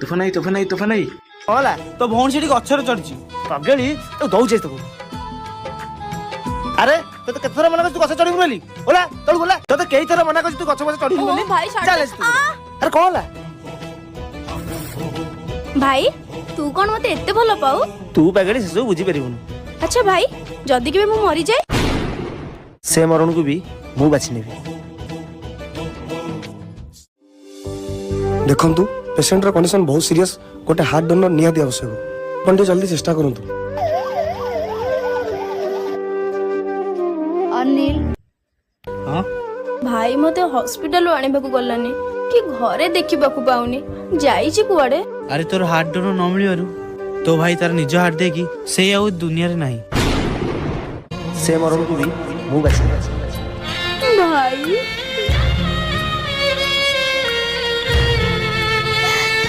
ତୋଫା ନାଇ ହେଲା ତୋ ଭଉଣୀ ସେଠି ଗଛରେ ଚଢିଛି ପଗେଳି ତ ଦଉଛେ ତାକୁ। ଆରେ ତତେ କେତେଥର ମନା କରିଛୁ ତୁ ଗଛ ଚଢିବୁ ବୋଲି? ଓଲା ତଳୁ ଗଲା ତତେ କେଇ ଥର ମନା କରିଛୁ ତୁ ଗଛ ଚଢିବୁ ବୋଲି? ଭାଇ ଚାଲେ ତୁ। ଆରେ କଣ ହେଲା? ଭାଇ ତୁ କଣ ମତେ ଏତେ ଭଲ ପାଉ? ତୁ ପାଗେଳି ସେସବୁ ବୁଝିପାରିବୁନୁ। ଆଚ୍ଛା ଭାଇ ଯଦି କେବେ ମୁଁ ମରିଯାଏ? ସେ ମରଣକୁ ବି ମୁଁ ବାଛି ନେବି। ଦେଖନ୍ତୁ पेशेंटर कंडीशन बहुत सीरियस गोटे हार्ट डोनर निहाती आवश्यक अपन टे जल्दी चेष्टा करंतु। अनिल हां भाई मते हॉस्पिटल आनिबा को गलानी कि घरे देखिबा को पाउनी जाईची कुआडे। अरे तोर हार्ट डोनर न मिलिवरु तो भाई तार निज हार्ट देकी से आउ दुनिया रे नाही से मरण को भी मु बाछि भाई